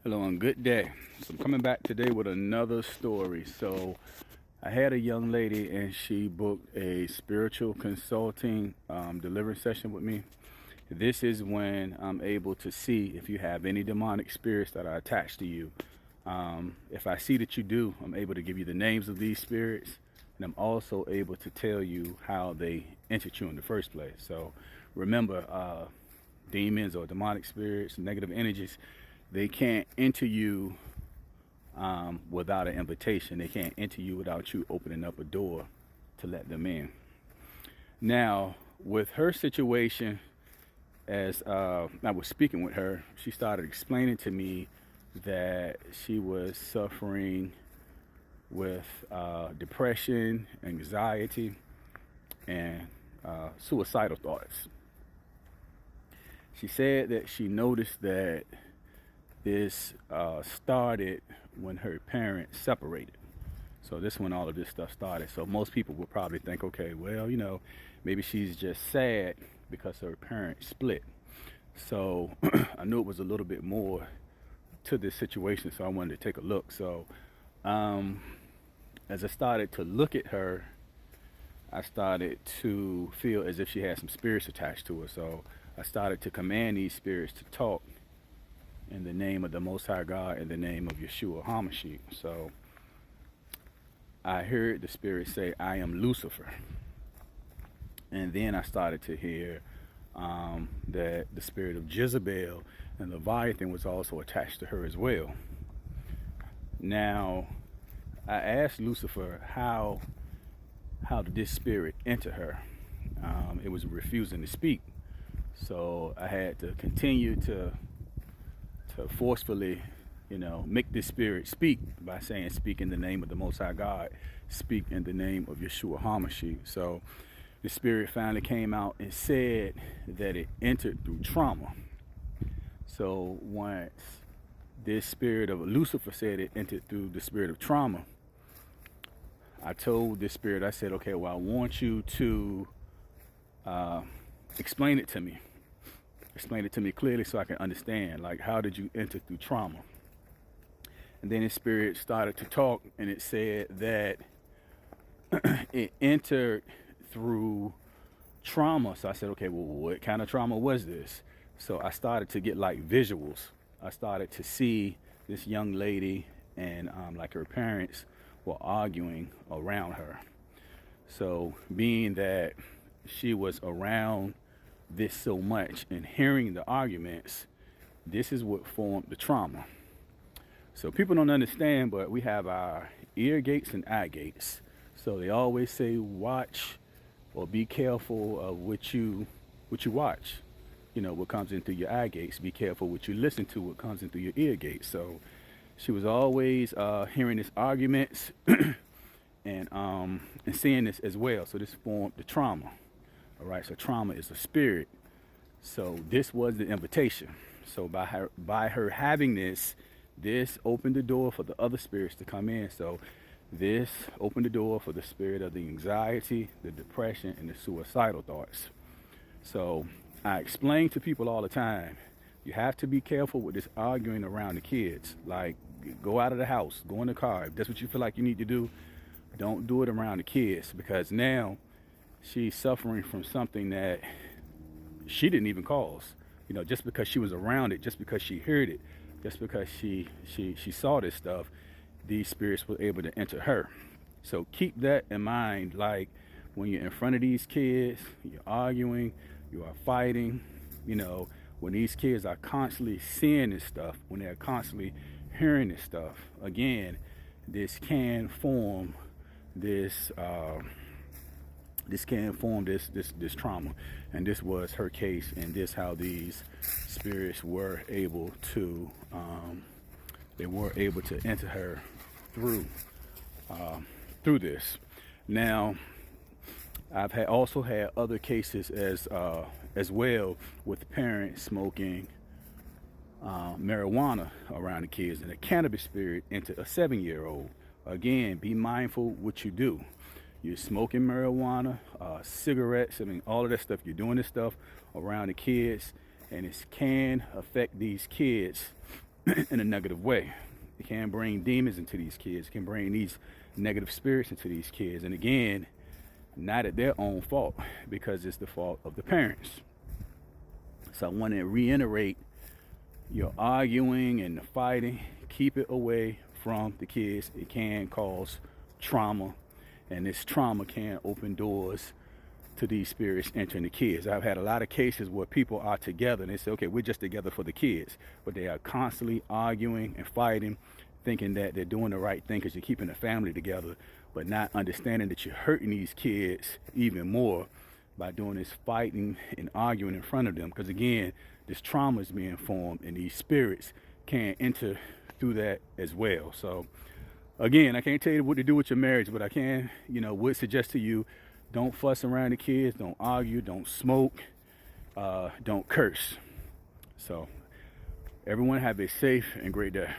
Hello and good day. So I'm coming back today with another story. So I had a young lady and she booked a spiritual consulting deliverance session with me. This is when I'm able to see if you have any demonic spirits that are attached to you. If I see that you do, I'm able to give you the names of these spirits, and I'm also able to tell you how they entered you in the first place. So remember, demons or demonic spirits, negative energies, they can't enter you without an invitation. They can't enter you without you opening up a door to let them in. Now, with her situation, as I was speaking with her, she started explaining to me that she was suffering with depression, anxiety, and suicidal thoughts. She said that she noticed that this started when her parents separated. So this when all of this stuff started. So most people would probably think, okay, well, maybe she's just sad because her parents split. So I knew it was a little bit more to this situation, so I wanted to take a look. So um, as I started to look at her, I started to feel as if she had some spirits attached to her. So I started to command these spirits to talk in the name of the Most High God, in the name of Yeshua HaMashiach. So I heard the spirit say, I am Lucifer. And then I started to hear that the spirit of Jezebel and Leviathan was also attached to her as well. Now, I asked Lucifer how did this spirit enter her. It was refusing to speak. So I had to continue to forcefully, make this spirit speak by saying, speak in the name of the Most High God, speak in the name of Yeshua HaMashiach. So the spirit finally came out and said that it entered through trauma. So once this spirit of Lucifer said it entered through the spirit of trauma, I told this spirit, I said, okay, well, I want you to explain it to me. Explain it to me clearly so I can understand. Like, how did you enter through trauma? And then his spirit started to talk, and it said that it entered through trauma. So I said, okay, well, what kind of trauma was this? So I started to get like visuals. I started to see this young lady and like her parents were arguing around her. So being that she was around this so much and hearing the arguments, this is what formed the trauma. So people don't understand, but we have our ear gates and eye gates. So they always say watch or be careful of what you watch. What comes in through your eye gates. Be careful what you listen to, what comes in through your ear gates. So she was always hearing these arguments and seeing this as well. So this formed the trauma. All right. So trauma is a spirit. So this was the invitation. So by her having this opened the door for the other spirits to come in. So this opened the door for the spirit of the anxiety, the depression, and the suicidal thoughts. So I explain to people all the time, you have to be careful with this arguing around the kids. Like, go out of the house, go in the car. If that's what you feel like you need to do, don't do it around the kids, because now she's suffering from something that she didn't even cause. Just because she was around it, just because she heard it, just because she saw this stuff, these spirits were able to enter her. So keep that in mind. Like, when you're in front of these kids, you're arguing, you are fighting, when these kids are constantly seeing this stuff, when they're constantly hearing this stuff, again, this can form this this trauma. And this was her case, and this how these spirits were able to enter her through this. Now, I've also had other cases as well, with parents smoking marijuana around the kids, and a cannabis spirit into a 7-year-old. Again, be mindful what you do. You're smoking marijuana, cigarettes, all of that stuff. You're doing this stuff around the kids, and it can affect these kids in a negative way. It can bring demons into these kids. It can bring these negative spirits into these kids. And again, not at their own fault, because it's the fault of the parents. So I want to reiterate, your arguing and the fighting, keep it away from the kids. It can cause trauma, and this trauma can open doors to these spirits entering the kids. I've had a lot of cases where people are together and they say, okay, we're just together for the kids, but they are constantly arguing and fighting, thinking that they're doing the right thing because you're keeping the family together, but not understanding that you're hurting these kids even more by doing this fighting and arguing in front of them. Because again, this trauma is being formed, and these spirits can enter through that as well. So again, I can't tell you what to do with your marriage, but I can, would suggest to you, don't fuss around the kids, don't argue, don't smoke, don't curse. So everyone have a safe and great day.